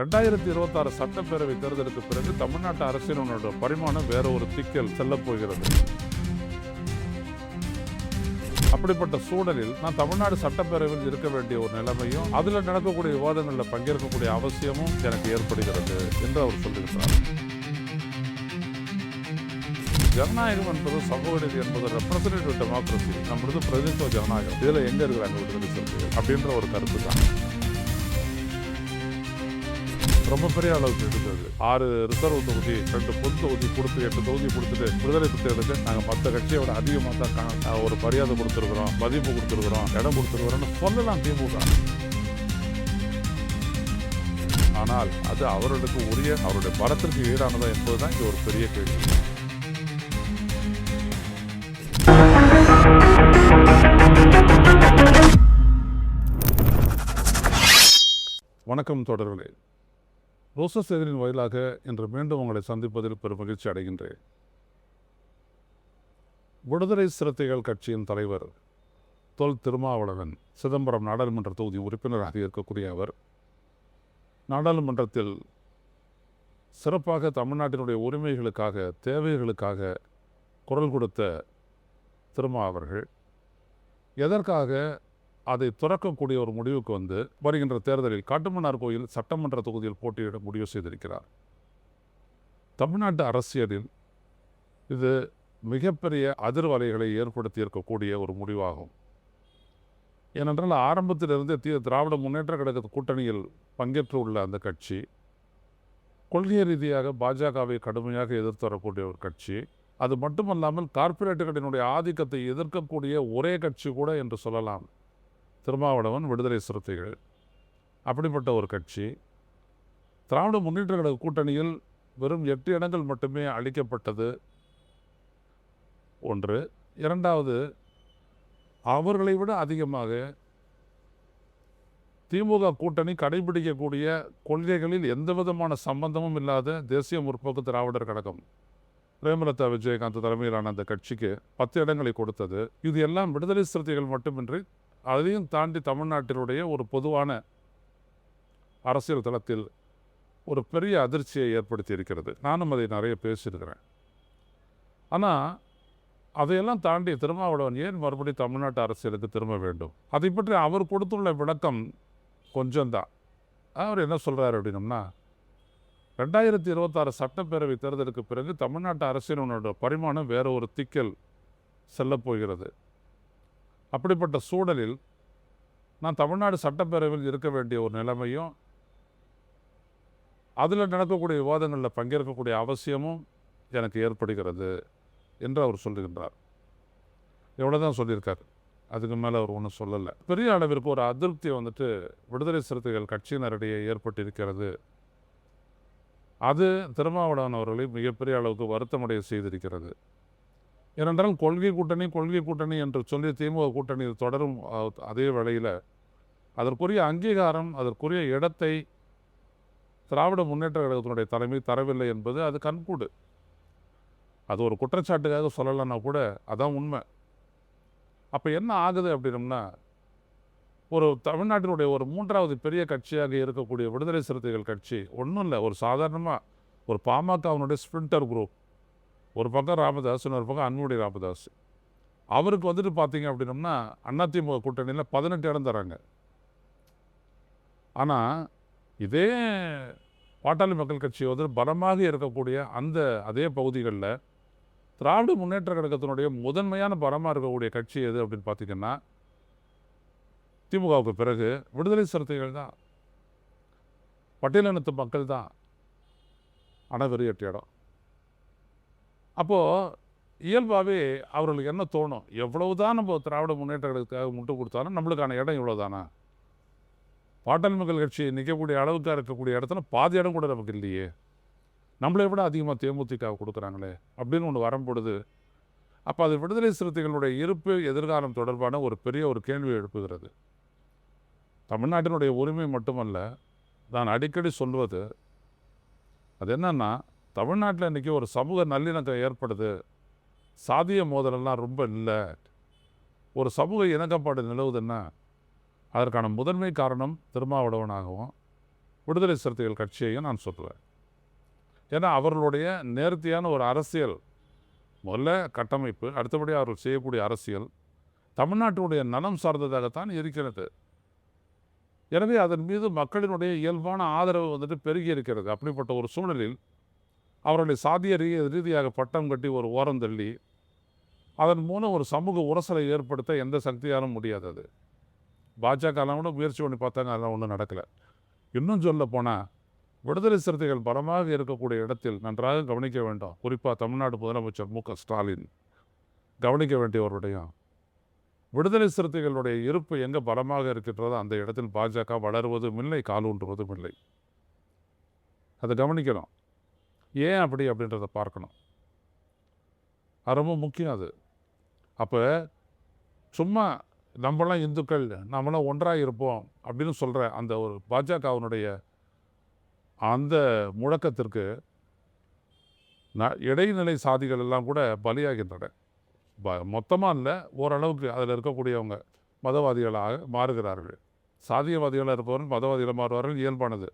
2026 சட்டப்பேரவை தேர்தலுக்கு பிறகு தமிழ்நாட்டு அரசியலோட பரிமாணம் வேற ஒரு திக்கில் செல்லப் போகிறது. அப்படிப்பட்ட சூழலில் நான் தமிழ்நாடு சட்டப்பேரவையில் இருக்க வேண்டிய ஒரு நிலைமையும் அதில் நடக்கக்கூடிய விவாதங்களில் பங்கேற்கக்கூடிய அவசியமும் எனக்கு ஏற்படுகிறது என்று அவர் சொல்லுகிறார். ஜனநாயகம் என்பது சமூக நீதி என்பது ரெப்ரசன்டேட்டிவ் டெமோக்ரஸி, நம்மளது பிரதிநிதித்துவ ஜனநாயகம். இதுல எங்க இருக்கிறாங்க விடுதலை சிறுத்தைகள் அப்படின்ற ஒரு கருத்து தான் ரொம்ப பெரிய அளவுக்கு இருந்தது. 6 ரிசர்வ் தொகுதி, 2 பொது தொகுதி கொடுத்து 8 தொகுதி கொடுத்துட்டு விடுதலை சிறுத்தைகளுக்கு நாங்கள் மற்ற கட்சியை விட அதிகமாக தான் ஒரு மரியாதை கொடுத்துருக்குறோம், மதிப்பு கொடுத்துருக்குறோம், இடம் கொடுத்துருக்குறோம்னு சொல்லலாம் திமுக. ஆனால் அது அவர்களுக்கு உரிய அவருடைய பலத்திற்கு ஈடானதா என்பதுதான் இங்கே ஒரு பெரிய கேள்வி. வணக்கம் தொடர்களே. ரோசஸ் எதிரின் வாயிலாக இன்று மீண்டும் உங்களை சந்திப்பதில் பெரும் மகிழ்ச்சி அடைகின்றேன். விடுதலை சிறுத்தைகள் கட்சியின் தலைவர் தொல் திருமாவளவன் சிதம்பரம் நாடாளுமன்ற தொகுதி உறுப்பினராக இருக்கக்கூடிய அவர் நாடாளுமன்றத்தில் சிறப்பாக தமிழ்நாட்டினுடைய உரிமைகளுக்காக, தேவைகளுக்காக குரல் கொடுத்த திருமா அவர்கள் எதற்காக அதை துறக்கக்கூடிய ஒரு முடிவுக்கு வந்து வருகின்ற தேர்தலில் காட்டுமன்னார் கோயில் சட்டமன்ற தொகுதியில் போட்டியிட முடிவு செய்திருக்கிறார். தமிழ்நாட்டு அரசியலில் இது மிகப்பெரிய அதிர்வலைகளை ஏற்படுத்தி இருக்கக்கூடிய ஒரு முடிவாகும். ஏனென்றால் ஆரம்பத்திலிருந்து திராவிட முன்னேற்ற கழக கூட்டணியில் பங்கேற்று உள்ள அந்த கட்சி கொள்கை ரீதியாக பாஜகவை கடுமையாக எதிர்த்து வரக்கூடிய ஒரு கட்சி. அது மட்டுமல்லாமல் கார்ப்பரேட்டுகளினுடைய ஆதிக்கத்தை எதிர்க்கக்கூடிய ஒரே கட்சி கூட என்று சொல்லலாம் திருமாவளவன் விடுதலை சிறுத்தைகள். அப்படிப்பட்ட ஒரு கட்சி திராவிட முன்னேற்ற கழக கூட்டணியில் வெறும் 8 இடங்கள் மட்டுமே அளிக்கப்பட்டது ஒன்று. இரண்டாவது, அவர்களை விட அதிகமாக திமுக கூட்டணி கடைபிடிக்கக்கூடிய கொள்கைகளில் எந்த விதமான சம்பந்தமும் இல்லாத தேசிய முற்போக்கு திராவிடர் கழகம் பிரேமலதா விஜயகாந்த் தலைமையிலான அந்த கட்சிக்கு 10 இடங்களை கொடுத்தது. இது எல்லாம் விடுதலை சிறுத்தைகள் மட்டுமின்றி அதையும் தாண்டி தமிழ்நாட்டினுடைய ஒரு பொதுவான அரசியல் தளத்தில் ஒரு பெரிய அதிர்ச்சியை ஏற்படுத்தி இருக்கிறது. நானும் அதை நிறைய பேசியிருக்கிறேன். ஆனால் அதையெல்லாம் தாண்டி திருமாவளவன் ஏன் மறுபடியும் தமிழ்நாட்டு அரசியலுக்கு திரும்ப வேண்டும்? அதை பற்றி அவர் கொடுத்துள்ள விளக்கம் கொஞ்சம்தான். அவர் என்ன சொல்கிறார் அப்படின்னம்னா, 2026 சட்டப்பேரவை தேர்தலுக்கு பிறகு தமிழ்நாட்டு அரசியலோட பரிமாணம் வேற ஒரு திக்கில் செல்லப் போகிறது. அப்படிப்பட்ட சூழலில் நான் தமிழ்நாடு சட்டப்பேரவையில் இருக்க வேண்டிய ஒரு நிலைமையும் அதில் நடக்கக்கூடிய விவாதங்களில் பங்கேற்கக்கூடிய அவசியமும் எனக்கு ஏற்படுகிறது என்று அவர் சொல்லுகின்றார். எவ்வளோதான் சொல்லியிருக்கார், அதுக்கு மேலே அவர் ஒன்றும் சொல்லலை. பெரிய அளவிற்கு ஒரு அதிருப்தி விடுதலை சிறுத்தைகள் கட்சியினரிடையே ஏற்பட்டிருக்கிறது. அது திருமாவளவன் அவர்களை மிகப்பெரிய அளவுக்கு வருத்தமடைய செய்திருக்கிறது. ஏனென்றால் கொள்கை கூட்டணி என்று சொல்லி திமுக கூட்டணியில் தொடரும் அதே வேளையில் அதற்குரிய அங்கீகாரம், அதற்குரிய இடத்தை திராவிட முன்னேற்ற கழகத்தினுடைய தலைமை தரவில்லை என்பது அது கண்கூடு. அது ஒரு குற்றச்சாட்டுக்காக சொல்லலைன்னா கூட அதான் உண்மை. அப்போ என்ன ஆகுது அப்படின்னம்னா, ஒரு தமிழ்நாட்டினுடைய ஒரு 3வது பெரிய கட்சியாக இருக்கக்கூடிய விடுதலை சிறுத்தைகள் கட்சி ஒன்றும் இல்லை, ஒரு சாதாரணமாக ஒரு பாமகவினுடைய ஸ்பிரிண்டர் குரூப். ஒரு பக்கம் ராமதாஸ், இன்னொரு பக்கம் அன்புமணி ராமதாஸ். அவருக்கு பார்த்தீங்க அப்படின்னம்னா அதிமுக கூட்டணியில் 18 இடம் தராங்க. ஆனால் இதே பாட்டாளி மக்கள் கட்சி பலமாக இருக்கக்கூடிய அதே பகுதிகளில் திராவிட முன்னேற்ற கழகத்தினுடைய முதன்மையான பலமாக இருக்கக்கூடிய கட்சி எது அப்படின்னு பார்த்தீங்கன்னா திமுகவுக்கு பிறகு விடுதலை சிறுத்தைகள் தான், பட்டியலினத்து மக்கள் தான். ஆனால் வெறும் 8 இடம். அப்போது இயல்பாகவே அவர்களுக்கு என்ன தோணும், எவ்வளவுதான் நம்ம திராவிட முன்னேற்ற கழகத்துக்காக முட்டு கொடுத்தாலும் நம்மளுக்கான இடம் இவ்வளோதானா? பாட்டாளி மக்கள் கட்சி நிற்கக்கூடிய அளவுக்காக இருக்கக்கூடிய இடத்துல பாதி இடம் கூட நமக்கு இல்லையே, நம்மளை விட அதிகமாக தேமுதிக கொடுக்குறாங்களே அப்படின்னு ஒன்று வரும்பொழுது, அப்போ அது விடுதலை சிறுத்தைகளுடைய இருப்பு எதிர்காலம் தொடர்பான ஒரு பெரிய ஒரு கேள்வி எழுப்புகிறது. தமிழ்நாட்டினுடைய உரிமை மட்டுமல்ல, நான் அடிக்கடி சொல்வது அது என்னன்னா, தமிழ்நாட்டில் இன்றைக்கி ஒரு சமூக நல்லிணக்கம் ஏற்படுது, சாதிய மோதலெல்லாம் ரொம்ப இல்லை, ஒரு சமூக இணக்கப்பாடு நிலவுதுன்னா அதற்கான முதன்மை காரணம் திருமாவளவனாகவும் விடுதலை சிறுத்தைகள் கட்சியையும் நான் சொல்லுவேன். ஏன்னா அவர்களுடைய நேர்த்தியான ஒரு அரசியல் முதல்ல கட்டமைப்பு, அடுத்தபடியாக அவர்கள் செய்யக்கூடிய அரசியல் தமிழ்நாட்டுடைய நலம் சார்ந்ததாகத்தான் இருக்கிறது. எனவே அதன் மீது மக்களினுடைய இயல்பான ஆதரவு வந்துட்டு பெருகி இருக்கிறது. அப்படிப்பட்ட ஒரு சூழலில் அவர்களை சாதிய ரீதியாக பட்டம் கட்டி ஒரு ஓரம் தள்ளி அதன் மூலம் ஒரு சமூக உரசலை ஏற்படுத்த எந்த சக்தியாலும் முடியாது. அது பாஜகலாம் கூட முயற்சி பண்ணி பார்த்தாங்க, அதெல்லாம் ஒன்றும் நடக்கலை. இன்னும் சொல்ல போனால் விடுதலை சிறுத்தைகள் பலமாக இருக்கக்கூடிய இடத்தில் நன்றாக கவனிக்க வேண்டும். குறிப்பாக தமிழ்நாடு முதலமைச்சர் மு.க.ஸ்டாலின் கவனிக்க வேண்டியவருடைய விடுதலை சிறுத்தைகளுடைய இருப்பு எங்கே பலமாக இருக்கின்றதோ அந்த இடத்தில் பாஜக வளருவதும் இல்லை, காலூன்றுவதும் இல்லை. அதை கவனிக்கணும். ஏன் அப்படின்றத பார்க்கணும். அது ரொம்ப முக்கியம். அது அப்போ சும்மா நம்மளாம் இந்துக்கள், நம்மளாம் ஒன்றாக இருப்போம் அப்படின்னு சொல்கிற அந்த ஒரு பாஜகவினுடைய அந்த முழக்கத்திற்கு இடைநிலை சாதிகள் எல்லாம் கூட பலியாகின்றன. மொத்தமாக இல்லை, ஓரளவுக்கு அதில் இருக்கக்கூடியவங்க மதவாதிகளாக மாறுகிறார்கள். சாதியவாதிகளாக இருப்பவர்கள் மதவாதிகளாக மாறுவார்கள், இயல்பானது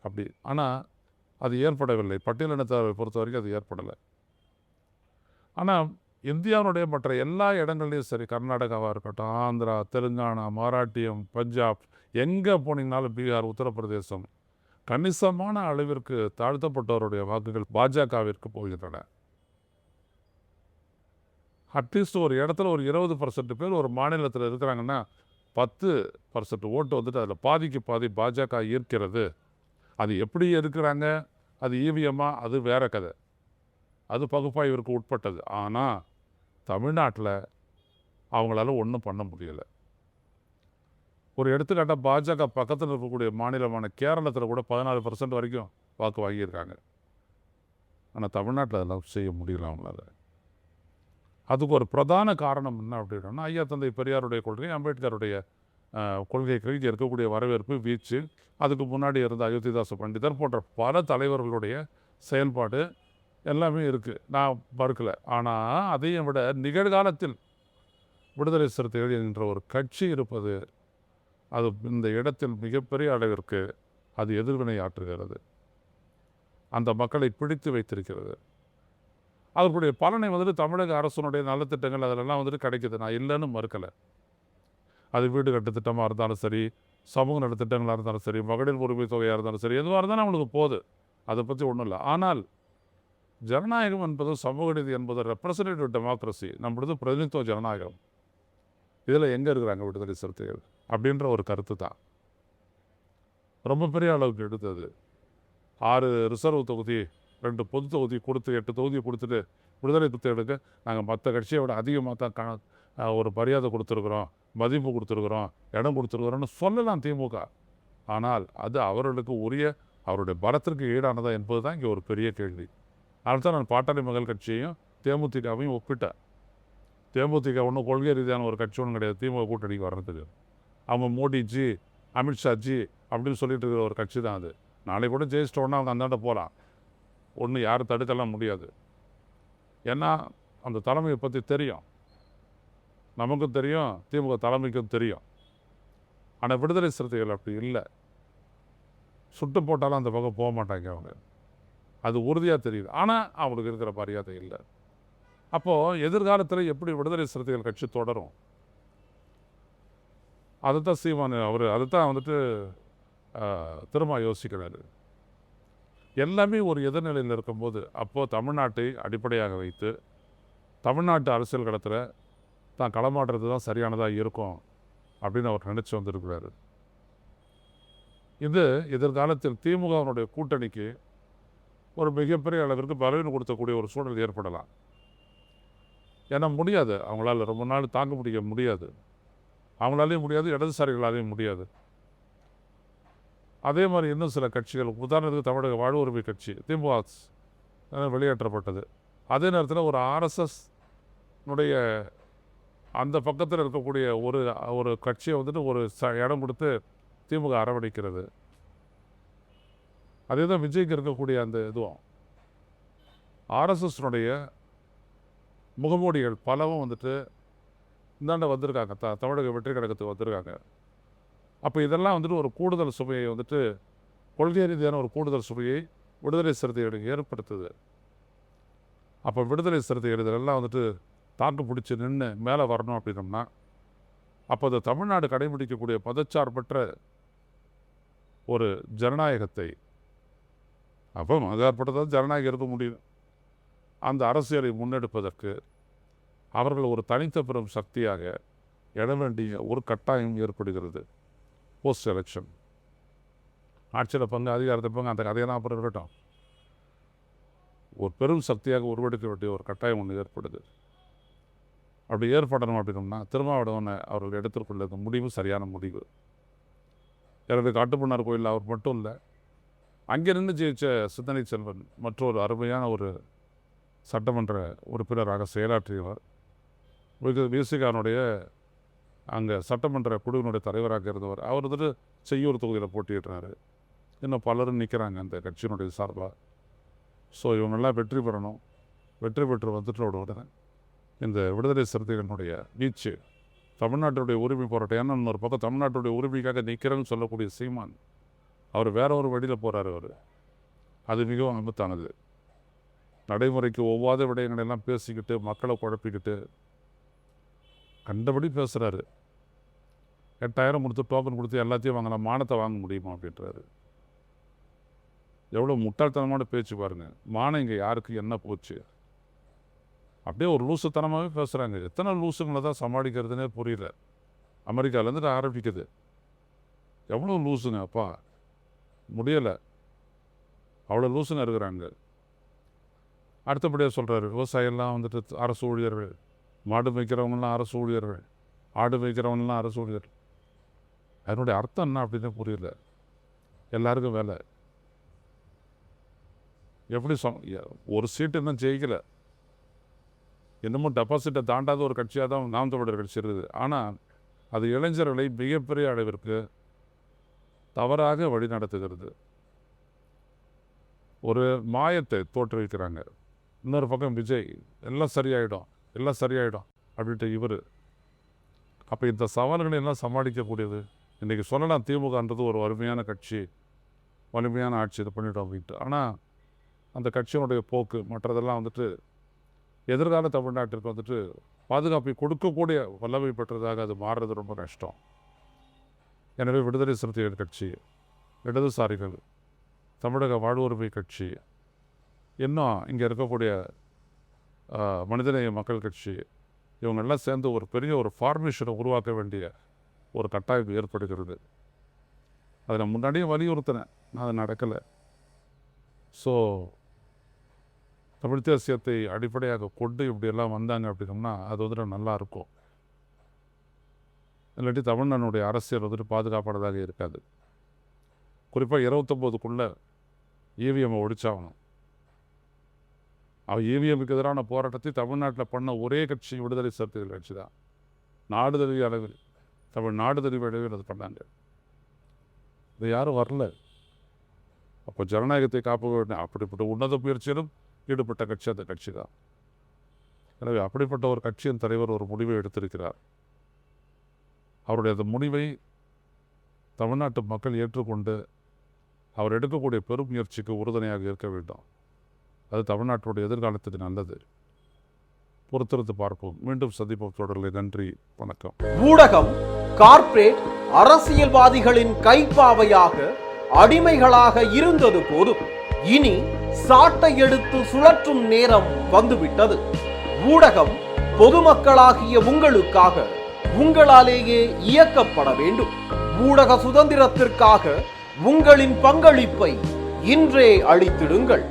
அப்படி. ஆனால் அது ஏற்படவில்லை. பட்டியலினத்தவரை பொறுத்த வரைக்கும் அது ஏற்படலை. ஆனால் இந்தியாவுடைய மற்ற எல்லா இடங்கள்லையும் சரி, கர்நாடகாவாக இருக்கட்டும், ஆந்திரா, தெலுங்கானா, மராட்டியம், பஞ்சாப், எங்கே போனீங்கனாலும், பீகார், உத்தரப்பிரதேசம், கணிசமான அளவிற்கு தாழ்த்தப்பட்டவருடைய வாக்குகள் பாஜகவிற்கு போகின்றன. அட்லீஸ்ட் ஒரு இடத்துல ஒரு 20% பேர் ஒரு மாநிலத்தில் இருக்கிறாங்கன்னா 10% ஓட்டு வந்துட்டு அதில் பாதிக்கு பாதி பாஜக ஈர்க்கிறது. அது எப்படி இருக்கிறாங்க, அது ஈவிஎம்மா, அது வேற கதை, அது பகுப்பாய்விற்கு உட்பட்டது. ஆனால் தமிழ்நாட்டில் அவங்களால ஒன்றும் பண்ண முடியலை. ஒரு எடுத்துக்காட்டாக பாஜக பக்கத்தில் இருக்கக்கூடிய மாநிலமான கேரளத்தில் கூட 14% வரைக்கும் வாக்கு வாங்கியிருக்காங்க. ஆனால் தமிழ்நாட்டில் அதெல்லாம் செய்ய முடியல அவங்களால. அதுக்கு ஒரு பிரதான காரணம் என்ன அப்படின்னா, ஐயா தந்தை பெரியாருடைய கொள்கை, அம்பேத்கருடைய கொள்கைக்கு இருக்கக்கூடிய வரவேற்பு, வீச்சு, அதுக்கு முன்னாடி இருந்த அயோத்திதாச பண்டிதர் போன்ற பல தலைவர்களுடைய செயல்பாடு எல்லாமே இருக்குது. நான் மறுக்கலை. ஆனால் அதையும் விட நிகழ்காலத்தில் விடுதலை சிறுத்தைகள் என்ற ஒரு கட்சி இருப்பது, அது இந்த இடத்தில் மிகப்பெரிய அளவிற்கு அது எதிர்வினை ஆற்றுகிறது. அந்த மக்களை பிடித்து வைத்திருக்கிறது. அதற்குடைய பலனை வந்துட்டு தமிழக அரசுனுடைய நலத்திட்டங்கள் அதிலெல்லாம் வந்துட்டு கிடைக்கிது. நான் இல்லைன்னு மறுக்கலை. அது வீடு கட்டு திட்டமாக இருந்தாலும் சரி, சமூக நலத்திட்டங்களாக இருந்தாலும் சரி, மகளிர் உரிமை தொகையாக இருந்தாலும் சரி, எதுவாக இருந்தாலும் நம்மளுக்கு போகுது. அதை பற்றி ஒன்றும் இல்லை. ஆனால் ஜனநாயகம் என்பது, சமூக நீதி என்பது ரெப்ரசன்டேட்டிவ் டெமோக்ரஸி, நம்மளது பிரதிநிதித்துவ ஜனநாயகம். இதில் எங்கே இருக்கிறாங்க விடுதலை சிறுத்தைகள் அப்படின்ற ஒரு கருத்து தான் ரொம்ப பெரிய அளவுக்கு எடுத்தது. 6 ரிசர்வ் தொகுதி, 2 பொது தொகுதி கொடுத்து 8 தொகுதியை கொடுத்துட்டு விடுதலை சிறுத்தைகளுக்கு நாங்கள் மற்ற கட்சியை விட அதிகமாக தான் ஒரு மரியாதை கொடுத்துருக்குறோம், மதிப்பு கொடுத்துருக்குறோம், இடம் கொடுத்துருக்குறோன்னு சொல்லலாம் திமுக. ஆனால் அது அவர்களுக்கு உரிய, அவருடைய பலத்திற்கு ஈடானதா என்பது தான் இங்கே ஒரு பெரிய கேள்வி. அதனால தான் நான் பாட்டாளி மக்கள் கட்சியையும் தேமுதிகவையும் ஒப்பிட்டேன். தேமுதிக ஒன்றும் கொள்கை ரீதியான ஒரு கட்சி ஒன்றும் கிடையாது. திமுக கூட்டணிக்கு வர்றதுக்கு அவங்க மோடிஜி, அமித்ஷாஜி அப்படின்னு சொல்லிட்டு இருக்கிற ஒரு கட்சி தான் அது. நாளைக்கு கூட ஜெயிச்சிட்டோன்னா அவங்க அந்தாண்ட போகலாம், ஒன்றும் யாரும் தடுக்கலாம் முடியாது. ஏன்னா அந்த தலைமையை பற்றி தெரியும், நமக்கும் தெரியும், திமுக தலைமைக்கும் தெரியும். ஆனால் விடுதலை சிறுத்தைகள் அப்படி இல்லை. சுட்டு போட்டாலும் அந்த பக்கம் போக மாட்டாங்க அவங்க, அது உறுதியாக தெரியுது. ஆனால் அவங்களுக்கு இருக்கிற மரியாதை இல்லை. அப்போது எதிர்காலத்தில் எப்படி விடுதலை சிறுத்தைகள் கட்சி தொடரும்? அதுதான் சீமான் அவர் அதுதான் வந்துட்டு திரும்ப யோசிக்கிறாரு. எல்லாமே ஒரு எதிர்நிலையில் இருக்கும்போது, அப்போது தமிழ்நாட்டை அடிப்படையாக வைத்து தமிழ்நாட்டு அரசியல் களத்தில் தான் களமாடுறது தான் சரியானதாக இருக்கும் அப்படின்னு அவர் நினச்சி வந்திருக்கிறாரு. இது எதிர்காலத்தில் திமுகவினுடைய கூட்டணிக்கு ஒரு மிகப்பெரிய அளவிற்கு பலவீனம் கொடுக்கக்கூடிய ஒரு சூழல் ஏற்படலாம். ஏன்னா முடியாது, அவங்களால ரொம்ப நாள் தாங்க முடியாது, அவங்களாலேயும் முடியாது, இடதுசாரிகளாலேயும் முடியாது. அதே மாதிரி இன்னும் சில கட்சிகள், உதாரணத்துக்கு தமிழக வாழ்வுரிமை கட்சி திமுக வெளியேற்றப்பட்டது. அதே நேரத்தில் ஒரு ஆர்எஸ்எஸ்னுடைய அந்த பக்கத்தில் இருக்கக்கூடிய ஒரு கட்சியை வந்துட்டு ஒரு இடம் கொடுத்து திமுக அரவணைக்கிறது. அதே தான் விஜய்க்கு இருக்கக்கூடிய அந்த இதுவும். ஆர்எஸ்எஸ்னுடைய முகமூடிகள் பலவும் வந்துட்டு இந்தாண்ட வந்திருக்காங்க, தமிழக வெற்றி கழகத்துக்கு வந்திருக்காங்க. அப்போ இதெல்லாம் வந்துட்டு ஒரு கூடுதல் சுமையை வந்துட்டு கொள்கை ரீதியான ஒரு கூடுதல் சுவையை விடுதலை சிறுத்தைகளுக்கு ஏற்படுத்துது. அப்போ விடுதலை சிறுத்தைகள் எல்லாம் வந்துட்டு தாக்கு பிடிச்சி நின்று மேலே வரணும் அப்படின்னோம்னா, அப்போ அது தமிழ்நாடு கடைபிடிக்கக்கூடிய பதச்சார்பற்ற ஒரு ஜனநாயகத்தை, அப்போ மதச்சார்பற்றதான் ஜனநாயகம் இருக்க முடியும், அந்த அரசியலை முன்னெடுப்பதற்கு அவர்கள் ஒரு தனித்த பெரும் சக்தியாக எழ வேண்டிய ஒரு கட்டாயம் ஏற்படுகிறது. போஸ்ட் எலெக்ஷன் ஆட்சியில் பங்கு, அதிகாரத்தை பங்கு, அந்த கதையெல்லாம் அப்புறம் இருக்கட்டும். ஒரு பெரும் சக்தியாக உருவெடுக்க வேண்டிய ஒரு கட்டாயம் ஒன்று ஏற்படுது. அப்படி ஏற்படணும் அப்படின்னோம்னா திருமாவளவனை அவர்கள் எடுத்துக்கொள்ள இந்த முடிவு சரியான முடிவு. எனவே காட்டுமன்னார் கோயிலில் அவர் மட்டும் இல்லை, அங்கே நின்று ஜெயித்த சிந்தனை செல்வன் மற்றொரு அருமையான ஒரு சட்டமன்ற உறுப்பினராக செயலாற்றியவர். விசிகானுடைய அங்கே சட்டமன்ற குழுவினுடைய தலைவராக இருந்தவர். அவர் வந்துட்டு செய்யூர் தொகுதியில் போட்டியிடுறாரு. இன்னும் பலரும் நிற்கிறாங்க அந்த கட்சியினுடைய சார்பாக. ஸோ இவங்கெல்லாம் வெற்றி பெறணும். வெற்றி பெற்று வந்துட்டு உடனே இந்த விடுதலை சிறுத்தைகளுடைய நீச்சு தமிழ்நாட்டுடைய உரிமை போராட்டம். ஏன்னா இன்னொரு பக்கம் தமிழ்நாட்டுடைய உரிமைக்காக நிற்கிறேன்னு சொல்லக்கூடிய சீமான் அவர் வேற ஒரு வழியில் போகிறார். அவர் அது மிகவும் ஆபத்தானது. நடைமுறைக்கு ஒவ்வாத விடயங்களெல்லாம் பேசிக்கிட்டு மக்களை குழப்பிக்கிட்டு கண்டபடி பேசுகிறாரு. 8000 கொடுத்து டோக்கன் கொடுத்து எல்லாத்தையும் வாங்கலாம், மானத்தை வாங்க முடியுமா அப்படின்றாரு. எவ்வளோ முட்டாள்தனமான பேச்சு பாருங்கள். மானம் இங்கே யாருக்கு என்ன போச்சு? அப்படியே ஒரு லூசுத்தனமாகவே பேசுகிறாங்க. எத்தனை லூசுங்களை தான் சமாளிக்கிறதுனே புரியல. அமெரிக்காவிலேருந்து ஆரம்பிக்குது. எவ்வளோ லூசுங்க அப்பா, முடியலை. அவ்வளோ லூசுங்க இருக்கிறாங்க. அடுத்தபடியாக சொல்கிறாரு, விவசாயம்லாம் வந்துட்டு அரசு ஊழியர்கள், மாடு மேய்க்கிறவங்களாம் அரசு ஊழியர்கள், ஆடு மேய்க்கிறவங்களாம் அரசு ஊழியர்கள். அதனுடைய அர்த்தம் என்ன அப்படின்னு புரியல. எல்லாருக்கும் வேலை. எப்படி ஒரு சீட்டு இன்னும் ஜெயிக்கலை. இன்னமும் டெபாசிட்டை தாண்டாத ஒரு கட்சியாக தான் நாம் தமிழர் கட்சி இருக்குது. ஆனால் அது இளைஞர்களை மிகப்பெரிய அளவிற்கு தவறாக வழி நடத்துகிறது. ஒரு மாயத்தை தோற்றுவிக்கிறாங்க. இன்னொரு பக்கம் விஜய் எல்லாம் சரியாயிடும், எல்லாம் சரியாயிடும் அப்படின்ட்டு இவர். அப்போ இந்த சவால்களை எல்லாம் சமாளிக்கக்கூடியது இன்றைக்கி சொல்லலாம். திமுகன்றது ஒரு வலிமையான கட்சி, வலிமையான ஆட்சி இது பண்ணிட்டோம் அப்படின்ட்டு. ஆனால் அந்த கட்சியினுடைய போக்கு மற்றதெல்லாம் வந்துட்டு எதிர்கால தமிழ்நாட்டிற்கு வந்துட்டு பாதுகாப்பை கொடுக்கக்கூடிய வல்லமை பெற்றதாக அது மாறுறது ரொம்ப கஷ்டம். எனவே விடுதலை சிறுத்தைகள் கட்சி, இடதுசாரிகள், தமிழக வாழ்வுரிமை கட்சி, இன்னும் இங்கே இருக்கக்கூடிய மனிதநேய மக்கள் கட்சி, இவங்கெல்லாம் சேர்ந்து ஒரு பெரிய ஒரு ஃபார்மேஷனை உருவாக்க வேண்டிய ஒரு கட்டாயம் ஏற்படுகிறது. அதை நான் முன்னாடியே வலியுறுத்தினேன், அது நடக்கலை. ஸோ தமிழ் தேசியத்தை அடிப்படையாக கொண்டு இப்படியெல்லாம் வந்தாங்க அப்படின்னோம்னா அது வந்துட்டு நல்லாயிருக்கும். இல்லாட்டி தமிழ்நாடுடைய அரசியல் வந்துட்டு பாதுகாப்பானதாக இருக்காது. குறிப்பாக 29க்குள்ளே இவிஎம்மை ஒழிச்சாகணும். அவள் இவிஎம்முக்கு எதிரான போராட்டத்தை தமிழ்நாட்டில் பண்ண ஒரே கட்சி விடுதலை சிறுத்தைகள் கட்சி தான். நாடு தழுவிய அளவில், நாடு தழுவிய அளவில் அது பண்ணாங்க. இது யாரும் வரல. அப்போ ஜனநாயகத்தை காப்ப வேண்டும் அப்படிப்பட்ட உன்னத முயற்சியிலும் ஈடுபட்ட கட்சி அந்த கட்சி தான். எனவே அப்படிப்பட்ட ஒரு கட்சியின் தலைவர் ஒரு முடிவை எடுத்திருக்கிறார். அவருடைய அந்த முடிவை தமிழ்நாட்டு மக்கள் ஏற்றுக்கொண்டு அவர் எடுக்கக்கூடிய பெரும் முயற்சிக்கு உறுதுணையாக இருக்க வேண்டும். அது தமிழ்நாட்டுடைய எதிர்காலத்துக்கு நல்லது. பொறுத்திருந்து பார்ப்போம். மீண்டும் சந்திப்போம் தொடர்களை. நன்றி, வணக்கம். ஊடகம் கார்ப்பரேட் அரசியல்வாதிகளின் கைப்பாவையாக அடிமைகளாக இருந்தது போதும். இனி சாட்டை எடுத்து சுழற்றும் நேரம் வந்துவிட்டது. ஊடகம் பொதுமக்களாகிய உங்களுக்காக, உங்களாலேயே இயக்கப்பட வேண்டும். ஊடக சுதந்திரத்திற்காக உங்களின் பங்களிப்பை இன்றே அளித்திடுங்கள்.